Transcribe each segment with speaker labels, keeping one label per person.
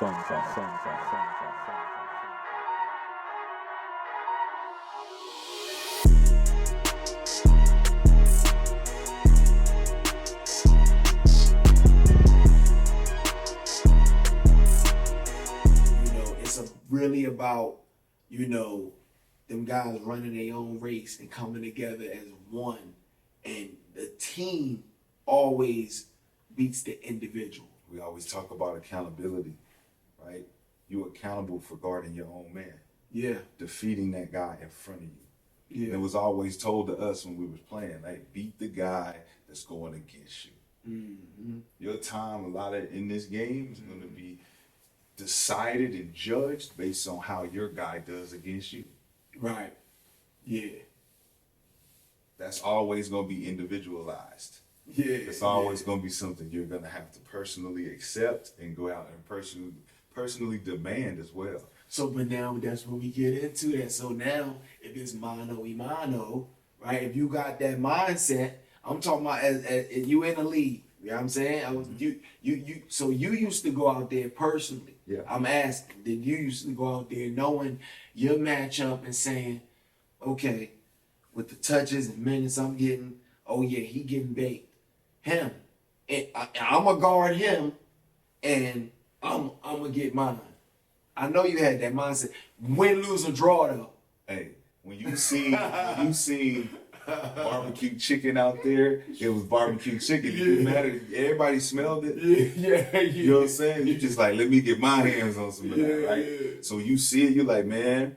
Speaker 1: It's really about, them guys running their own race and coming together as one. And the team always beats the individual.
Speaker 2: We always talk about accountability, right? You're accountable for guarding your own man.
Speaker 1: Yeah.
Speaker 2: Defeating that guy in front of you.
Speaker 1: Yeah.
Speaker 2: And it was always told to us when we was playing, like, beat the guy that's going against you.
Speaker 1: Mm-hmm.
Speaker 2: Your time, a lot of in this game is going to be decided and judged based on how your guy does against you.
Speaker 1: Right. Yeah.
Speaker 2: That's always going to be individualized.
Speaker 1: Yeah.
Speaker 2: It's always going to be something you're going to have to personally accept and go out and personally demand as well.
Speaker 1: So, but now that's when we get into that. So now, if it's mano y mano, right? If you got that mindset, I'm talking about as you in the league. You know what I'm saying? So you used to go out there personally.
Speaker 2: Yeah.
Speaker 1: I'm asking, did you used to go out there knowing your matchup and saying, okay, with the touches and minutes I'm getting, oh yeah, he getting baked. Him. And I'm going to guard him, and I'm going to get mine. I know you had that mindset. Win, lose, or draw, though.
Speaker 2: Hey, when you see barbecue chicken out there, it was barbecue chicken. It didn't matter. Everybody smelled it.
Speaker 1: Yeah.
Speaker 2: You know what I'm saying? You just like, let me get my hands on some of that, right?
Speaker 1: Yeah.
Speaker 2: So you see it, you're like, man,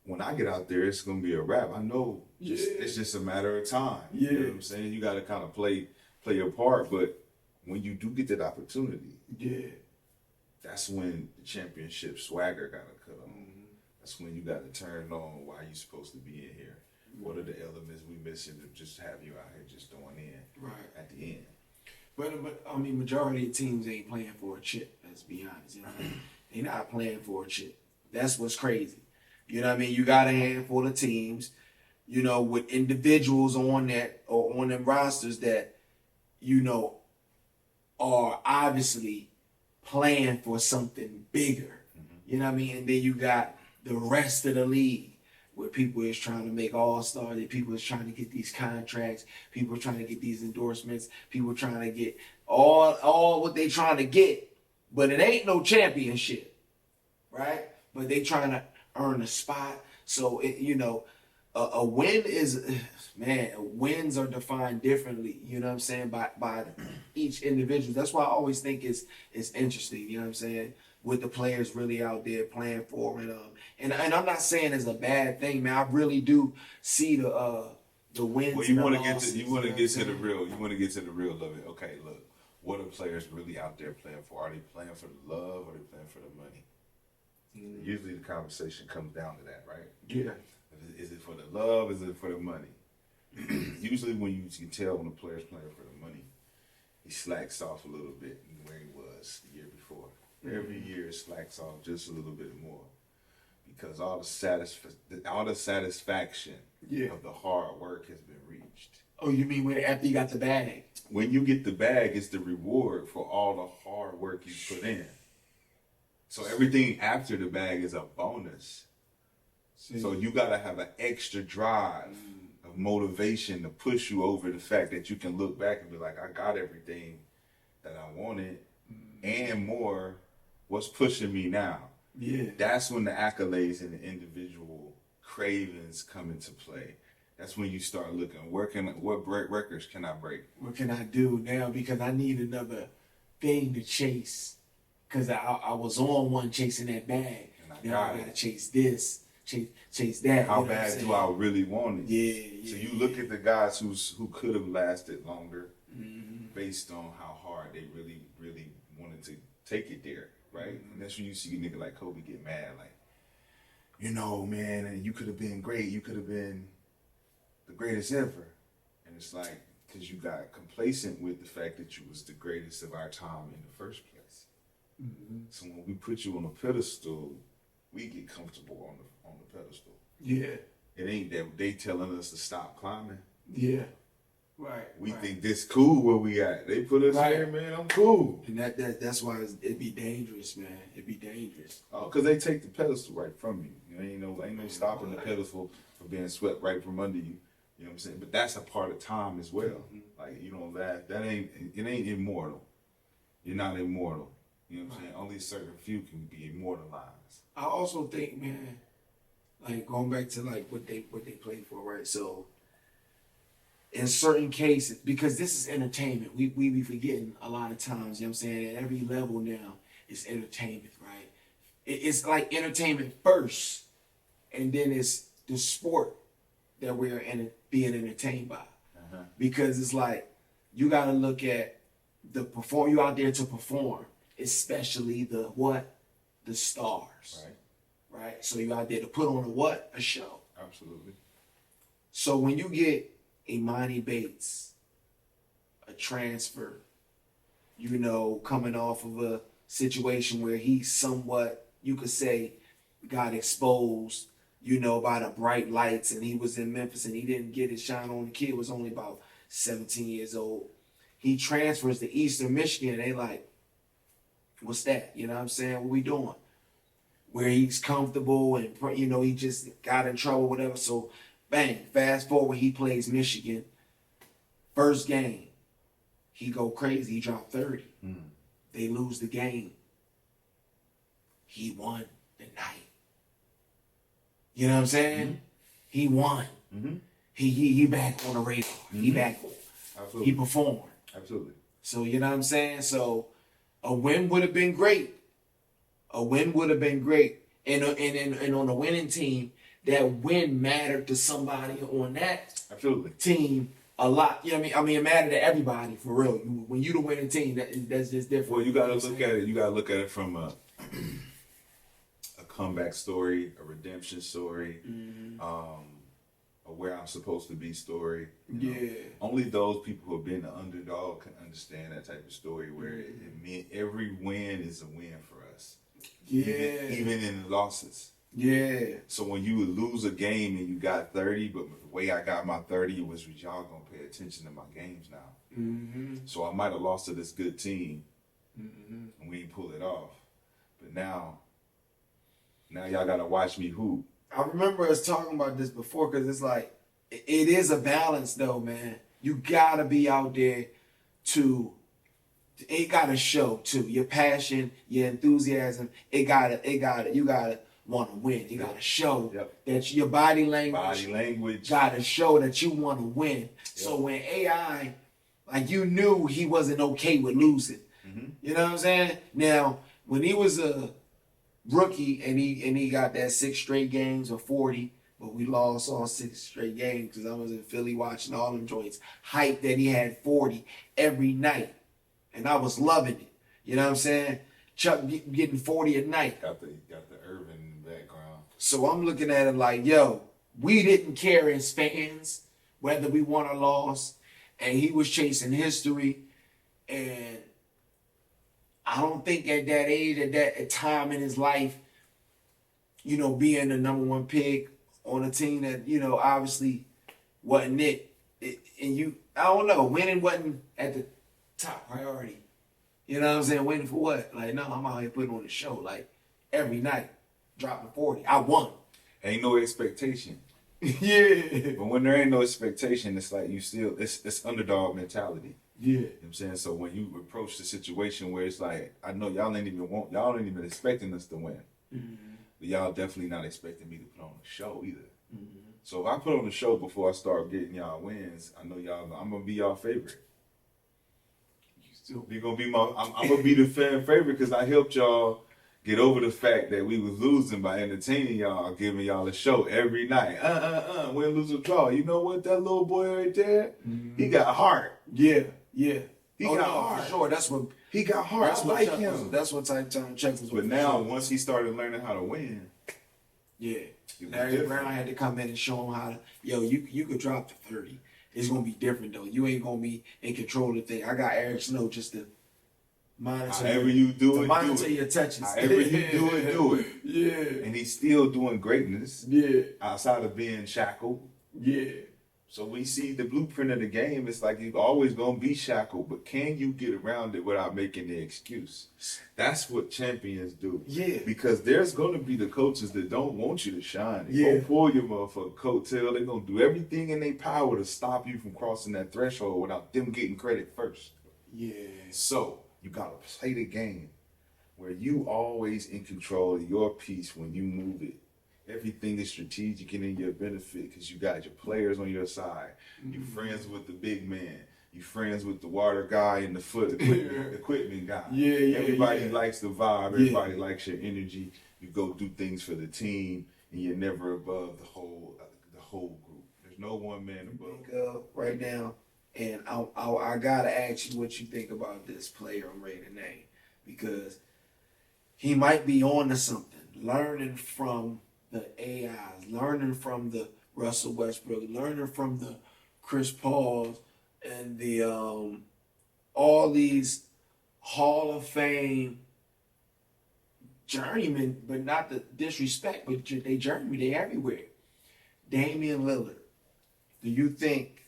Speaker 2: when I get out there, it's going to be a wrap. I know it's just a matter of time.
Speaker 1: Yeah.
Speaker 2: You know what I'm saying? You got to kind of play your part, but when you do get that opportunity, that's when the championship swagger got to cut on. That's when you got to turn on why you supposed to be in here. What are the elements we missing to just have you out here just throwing in at the end?
Speaker 1: But I mean, majority of teams ain't playing for a chip, let's be honest. You know what I mean? They're not playing for a chip. That's what's crazy. You know what I mean? You got a handful of teams, with individuals on that or on them rosters that, are obviously playing for something bigger. You know what I mean? And then you got the rest of the league where people is trying to make all-star, people is trying to get these contracts, people are trying to get these endorsements, people are trying to get all what they trying to get, but it ain't no championship, right? But they trying to earn a spot. So, a win is, wins are defined differently, you know what I'm saying, by each individual. That's why I always think it's interesting, you know what I'm saying, with the players really out there playing for it. And I'm not saying it's a bad thing, man. I really do see the wins.
Speaker 2: Well, you want to get to the real of it. Okay, look, what are players really out there playing for? Are they playing for the love or are they playing for the money? Usually the conversation comes down to that, right?
Speaker 1: Yeah.
Speaker 2: Is it for the love? Is it for the money? Usually when you can tell when a player's playing for the money, he slacks off a little bit than where he was the year before. Every year it slacks off just a little bit more because all the satisfaction of the hard work has been reached.
Speaker 1: Oh, you mean after you got the bag?
Speaker 2: When you get the bag, it's the reward for all the hard work you put in. So everything after the bag is a bonus. So you got to have an extra drive of motivation to push you over the fact that you can look back and be like, I got everything that I wanted and more. What's pushing me now?
Speaker 1: Yeah.
Speaker 2: That's when the accolades and the individual cravings come into play. That's when you start looking, what records can I break?
Speaker 1: What can I do now? Because I need another thing to chase. Because I was on one chasing that bag.
Speaker 2: And
Speaker 1: I got to chase this. Chase that.
Speaker 2: How bad do I really want it?
Speaker 1: Yeah.
Speaker 2: So you look at the guys who could have lasted longer based on how hard they really, really wanted to take it there, right? And that's when you see a nigga like Kobe get mad, like, man, and you could have been great. You could have been the greatest ever. And it's like, because you got complacent with the fact that you was the greatest of our time in the first place. So when we put you on a pedestal, we get comfortable on the pedestal.
Speaker 1: Yeah.
Speaker 2: It ain't that they telling us to stop climbing.
Speaker 1: Yeah. Right.
Speaker 2: We think this cool where we at. They put us here, man. I'm cool.
Speaker 1: And that's why it'd be dangerous, man. It'd be dangerous.
Speaker 2: Oh, because they take the pedestal right from you. Ain't no stopping the pedestal from being swept right from under you. You know what I'm saying? But that's a part of time as well. Mm-hmm. Like, you know, it ain't immortal. You're not immortal. You know what I'm saying? Only a certain few can be immortalized.
Speaker 1: I also think, man, like going back to like what they play for, right? So in certain cases, because this is entertainment, we be forgetting a lot of times, you know what I'm saying? At every level now, it's entertainment, right? It's like entertainment first, and then it's the sport that we're being entertained by. Uh-huh. Because it's like, you got to look at you out there to perform, especially the stars. Right? So you out there to put on a show.
Speaker 2: Absolutely.
Speaker 1: So when you get Imani Bates, a transfer, you know, coming off of a situation where he somewhat, you could say, got exposed, you know, by the bright lights, and he was in Memphis and he didn't get his shine on. The kid was only about 17 years old. He transfers to Eastern Michigan. They like, what's that? You know what I'm saying? What we doing? Where he's comfortable and, you know, he just got in trouble, whatever. So, bang, fast forward, he plays Michigan. First game, he go crazy. He dropped 30. Mm. They lose the game. He won the night. You know what I'm saying? Mm-hmm. He won. Mm-hmm. He back on the radar. Mm-hmm. He back on. Absolutely. He performed.
Speaker 2: Absolutely.
Speaker 1: So, you know what I'm saying? So, a win would have been great. A win would have been great. And on the winning team, that win mattered to somebody on that team a lot. You know what I mean? It mattered to everybody, for real. When you the winning team, that's just different.
Speaker 2: Well, you got to look at it. You got to look at it from a comeback story, a redemption story, mm-hmm. A where I'm supposed to be story. You know? Only those people who have been the underdog can understand that type of story where it meant every win is a win for us. Yeah. Even in the losses.
Speaker 1: Yeah.
Speaker 2: So when you would lose a game and you got 30, but the way I got my 30 was y'all gonna pay attention to my games now. Mm-hmm. So I might have lost to this good team, mm-hmm. and we didn't pull it off. But now y'all gotta watch me hoop.
Speaker 1: I remember us talking about this before, because it's like, it is a balance though, man. You gotta be out there it gotta show too. Your passion, your enthusiasm, you gotta want to win. You gotta show that your body language gotta show that you want to win. Yep. So when AI, like, you knew he wasn't okay with losing. Mm-hmm. You know what I'm saying? Now, when he was a rookie and he got that 6 straight games of 40, but we lost all 6 straight games because I was in Philly watching all them joints. Hype that he had 40 every night. And I was loving it. You know what I'm saying? Chuck getting 40 a night.
Speaker 2: Got the Irvin background.
Speaker 1: So I'm looking at it like, yo, we didn't care as fans whether we won or lost. And he was chasing history. And I don't think at that age, at that time in his life, you know, being the number 1 pick on a team that, you know, obviously wasn't it. I don't know, winning wasn't at the top priority. You know what I'm saying? Waiting for what? Like, no, I'm out here putting on the show. Like, every night, dropping 40. I won.
Speaker 2: Ain't no expectation.
Speaker 1: Yeah.
Speaker 2: But when there ain't no expectation, it's like it's underdog mentality.
Speaker 1: Yeah.
Speaker 2: You know what I'm saying? So when you approach the situation where it's like, I know y'all ain't even expecting us to win. Mm-hmm. But y'all definitely not expecting me to put on a show either. Mm-hmm. So if I put on a show before I start getting y'all wins, I know I'm gonna be y'all favorite. You're gonna be I'm gonna be the fan favorite because I helped y'all get over the fact that we was losing by entertaining y'all, giving y'all a show every night. Win, lose, or draw. You know what? That little boy right there, he got heart.
Speaker 1: Yeah.
Speaker 2: He got heart.
Speaker 1: For sure. That's what
Speaker 2: he got heart. I like him.
Speaker 1: That's what type time Chuck was.
Speaker 2: But now, once he started learning how to win,
Speaker 1: Larry Brown had to come in and show him how to. Yo, you could drop the 30. It's gonna be different though. You ain't gonna be in control of the thing. I got Eric Snow just to monitor.
Speaker 2: However you do it,
Speaker 1: monitor your touches.
Speaker 2: However you do it.
Speaker 1: Yeah.
Speaker 2: And he's still doing greatness.
Speaker 1: Yeah.
Speaker 2: Outside of being shackled.
Speaker 1: Yeah.
Speaker 2: So we see the blueprint of the game. It's like you're always gonna be shackled, but can you get around it without making the excuse? That's what champions do.
Speaker 1: Yeah.
Speaker 2: Because there's gonna be the coaches that don't want you to shine. They
Speaker 1: Yeah.
Speaker 2: gonna pull your motherfucking coattail. They're gonna do everything in their power to stop you from crossing that threshold without them getting credit first.
Speaker 1: Yeah.
Speaker 2: So you gotta play the game where you always in control of your piece when you move it. Everything is strategic and in your benefit because you got your players on your side. You friends with the big man. You friends with the water guy and the foot equipment guy.
Speaker 1: Yeah.
Speaker 2: Everybody likes the vibe. Everybody likes your energy. You go do things for the team, and you're never above the whole group. There's no one man above.
Speaker 1: Think right now, and I gotta ask you what you think about this player I'm ready to name, because he might be on to something. Learning from the AIs, learning from the Russell Westbrook, learning from the Chris Pauls and the all these Hall of Fame journeymen, but not the disrespect, but they journeymen, they everywhere. Damian Lillard, do you think,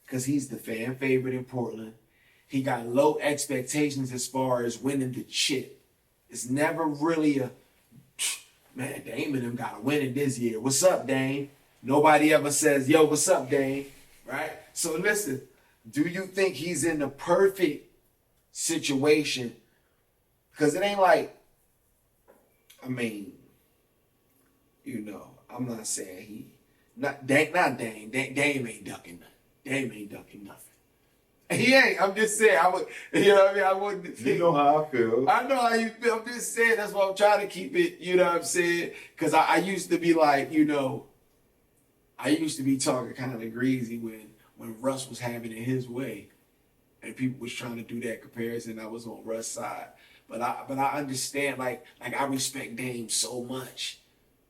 Speaker 1: because he's the fan favorite in Portland, he got low expectations as far as winning the chip? It's never really a, man, Dame and them got to win it this year. What's up, Dame? Nobody ever says, yo, what's up, Dame? Right? So listen, do you think he's in the perfect situation? Because it ain't like, I mean, you know, I'm not saying he, not Dame. Dame ain't ducking nothing. Dame ain't ducking nothing. He ain't. I'm just saying. I would. You know what I mean? I wouldn't.
Speaker 2: You know how I feel.
Speaker 1: I know how you feel. I'm just saying. That's why I'm trying to keep it. You know what I'm saying? Because I used to be like, you know, I used to be talking kind of greasy when Russ was having it his way, and people was trying to do that comparison. I was on Russ' side, but I understand. Like I respect Dame so much,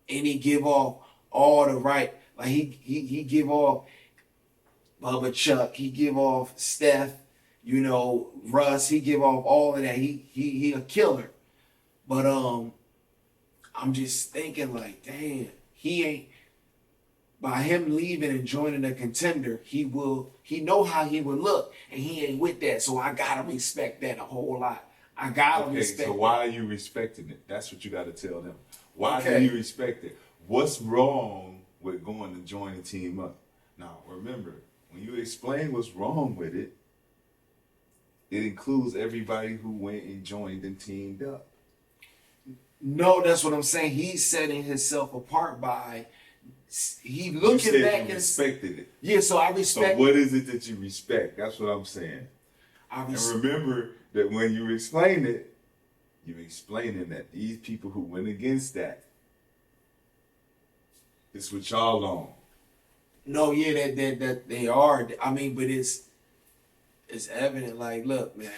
Speaker 1: and he give off all the right. Like he give off Bubba Chuck, he give off Steph, you know, Russ, he give off all of that. He a killer. But I'm just thinking like, damn, he ain't, by him leaving and joining a contender, he know how he would look, and he ain't with that. So I gotta respect that a whole lot. I gotta respect
Speaker 2: so
Speaker 1: that.
Speaker 2: why are you respecting it? That's what you gotta tell them. Why do you respect it? What's wrong with going to join the team up? Now remember, when you explain what's wrong with it, it includes everybody who went and joined and teamed up.
Speaker 1: No, that's what I'm saying. He's setting himself apart by he looking back and
Speaker 2: respected it.
Speaker 1: Yeah, so I respect.
Speaker 2: So what is it that you respect? That's what I'm saying. And remember that when you explain it, you're explaining that these people who went against that, it's what y'all on.
Speaker 1: No, yeah, that they are. I mean, but it's evident. Like, look, man,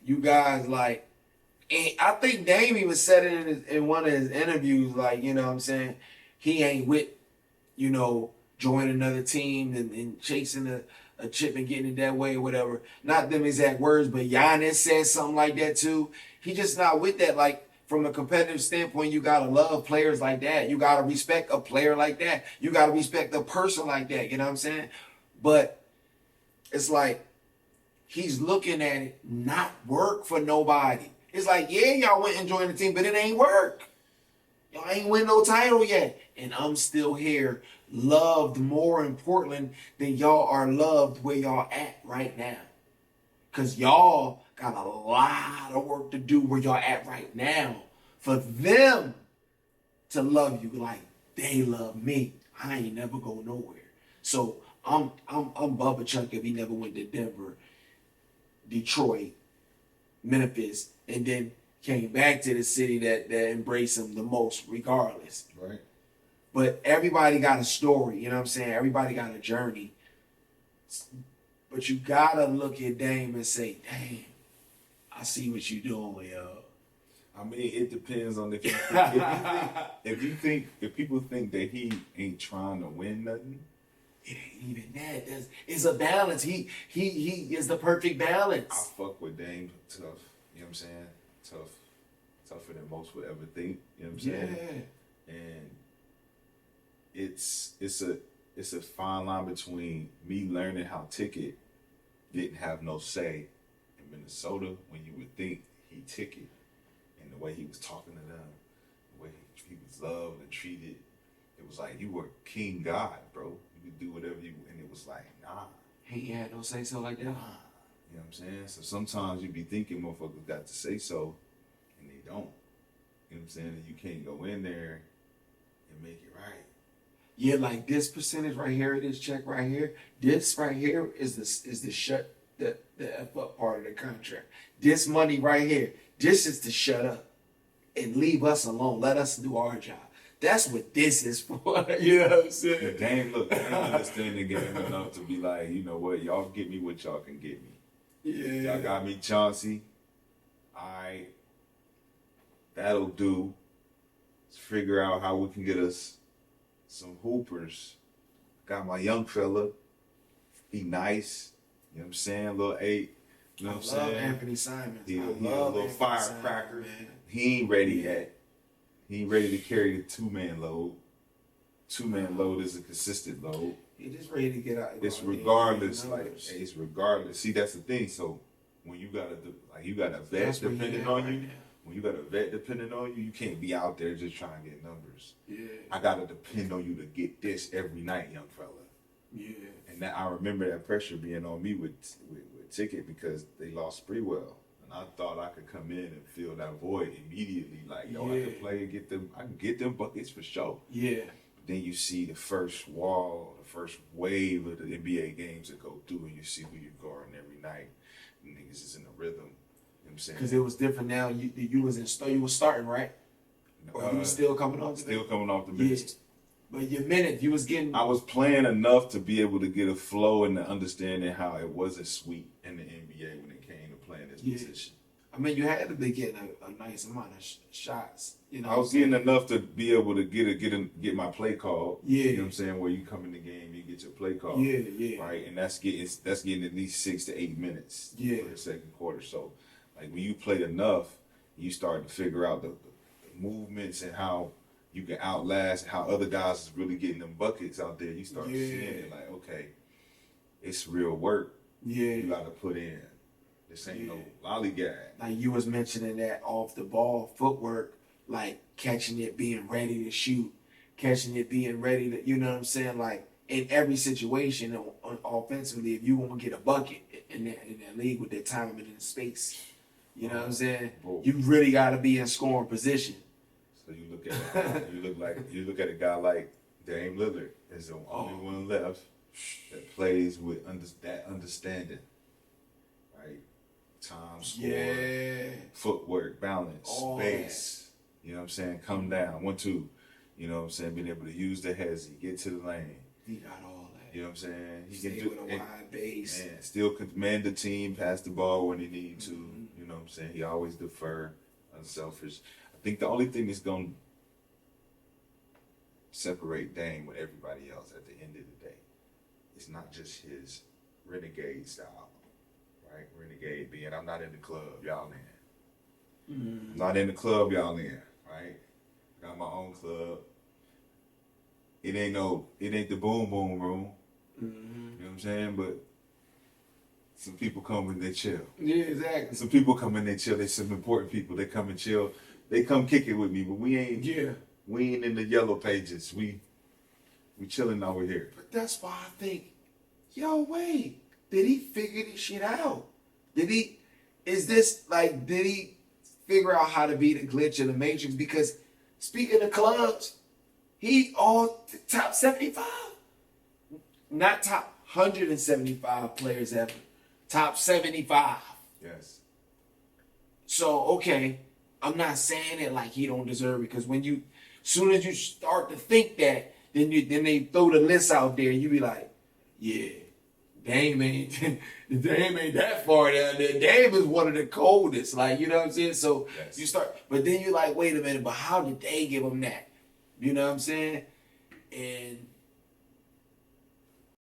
Speaker 1: you guys like, and I think Dame even said it in one of his interviews. Like, you know what I'm saying, he ain't with, you know, joining another team and chasing a chip and getting it that way or whatever. Not them exact words, but Giannis said something like that too. He just not with that. Like, from a competitive standpoint, you gotta love players like that. You gotta respect a player like that. You gotta respect a person like that. You know what I'm saying? But it's like he's looking at it not work for nobody. It's like, yeah, y'all went and joined the team, but it ain't work. Y'all ain't win no title yet. And I'm still here, loved more in Portland than y'all are loved where y'all at right now. Because y'all got a lot of work to do where y'all at right now for them to love you like they love me. I ain't never go nowhere. So I'm Bubba Chuck if he never went to Denver, Detroit, Memphis, and then came back to the city that embraced him the most, regardless.
Speaker 2: Right.
Speaker 1: But everybody got a story, you know what I'm saying? Everybody got a journey. But you gotta look at Dame and say, damn, I see what you doing, yo.
Speaker 2: I mean, it depends on if people think that he ain't trying to win nothing.
Speaker 1: It ain't even that. It's a balance. He is the perfect balance.
Speaker 2: I fuck with Dame tough. You know what I'm saying? Tougher than most would ever think. You know what I'm saying?
Speaker 1: Yeah.
Speaker 2: And it's a fine line between me learning how Ticket didn't have no say in Minnesota when you would think he Ticket, and the way he was talking to them, the way he was loved and treated. It was like you were king God, bro. You could do whatever you, and it was like, nah.
Speaker 1: He had no say so like that.
Speaker 2: Nah. You know what I'm saying? So sometimes you be thinking motherfuckers got to say so, and they don't. You know what I'm saying? And you can't go in there and make it right.
Speaker 1: Yeah, like this percentage right here, this check right here, this right here is the shut the F up part of the contract. This money right here, this is to shut up and leave us alone. Let us do our job. That's what this is for. You know what I'm saying?
Speaker 2: The game, look, I understand the game enough to be like, you know what, y'all get me what y'all can get me.
Speaker 1: Yeah.
Speaker 2: Y'all got me Chauncey. Alright. That'll do. Let's figure out how we can get us some hoopers. Got my young fella. He nice. You know what I'm saying? Little 8. You know what I'm saying?
Speaker 1: I love Anthony Simons.
Speaker 2: He a
Speaker 1: I
Speaker 2: little
Speaker 1: love
Speaker 2: firecracker.
Speaker 1: man.
Speaker 2: He ain't ready yet. He ain't ready to carry the 2-man load. 2-man load is a consistent load.
Speaker 1: He just ready to get out.
Speaker 2: It's regardless, like it's regardless. See, that's the thing. So when you got a vet depending on you, when you got a vet depending on you, you can't be out there just trying to get numbers.
Speaker 1: Yeah.
Speaker 2: I gotta depend on you to get this every night, young fella.
Speaker 1: Yeah.
Speaker 2: And that I remember that pressure being on me with Ticket because they lost Sprewell. And I thought I could come in and fill that void immediately. Like, yo, I could play and I can get them buckets for sure.
Speaker 1: Yeah.
Speaker 2: But then you see the first wall, the first wave of the NBA games that go through, and you see who you're guarding every night. And niggas is in a rhythm. You know what I'm saying?
Speaker 1: Because it was different now. You was starting, right? Or you was still coming off the bench?
Speaker 2: Coming off the bench.
Speaker 1: Yeah. But your minute, you was getting...
Speaker 2: I was playing enough to be able to get a flow and the understanding how it wasn't sweet in the NBA when it came to playing this position.
Speaker 1: I mean, you had to be getting a nice amount of shots. You know,
Speaker 2: I was getting enough to be able to get my play called.
Speaker 1: Yeah.
Speaker 2: You know what I'm saying? Where you come in the game, you get your play called.
Speaker 1: Yeah.
Speaker 2: Right? And that's getting at least 6 to 8 minutes for the second quarter. So, like, when you played enough, you start to figure out the movements and how you can outlast, how other guys is really getting them buckets out there. You start seeing it like, okay, it's real work.
Speaker 1: Yeah.
Speaker 2: You got to put in. This ain't no lollygag.
Speaker 1: Like you was mentioning that off the ball footwork, like catching it, being ready to shoot, catching it, being ready to, you know what I'm saying? Like in every situation offensively, if you want to get a bucket in that league with that time and in space, you know what I'm saying? You really got to be in scoring position.
Speaker 2: So you look at you look at a guy like Dame Lillard is the only one left that plays with that understanding, right? Time, score, footwork, balance, space. You know what I'm saying? Come down, 1, 2. You know what I'm saying? Being able to use the heads, get to the lane.
Speaker 1: He got all that.
Speaker 2: You know what I'm saying? He
Speaker 1: Stay
Speaker 2: can do
Speaker 1: with a wide base.
Speaker 2: Man, still command the team, pass the ball when he need to. You know what I'm saying? He always defer, unselfish. I think the only thing that's going to separate Dame with everybody else at the end of the day is not just his renegade style, right? Renegade being, I'm not in the club, y'all in. I'm not in the club, y'all in, right? Got my own club. It ain't the boom boom room. You know what I'm saying? But some people come and they chill.
Speaker 1: Yeah, exactly.
Speaker 2: Some people come and they chill. They some important people. They come and chill. They come kick it with me, but we ain't in the yellow pages. We chilling over here.
Speaker 1: But that's why I think, wait, did he figure this shit out? Did he figure out how to be the glitch of the matrix? Because speaking of clubs, he all top 75. Not top 175 players ever. Top 75.
Speaker 2: Yes.
Speaker 1: So, okay, I'm not saying it like he don't deserve it, because soon as you start to think that, then they throw the list out there and you be like, yeah, Dame ain't that far down there. Dame is one of the coldest, like, you know what I'm saying? So you start, but then you're like, wait a minute, but how did they give him that? You know what I'm saying? And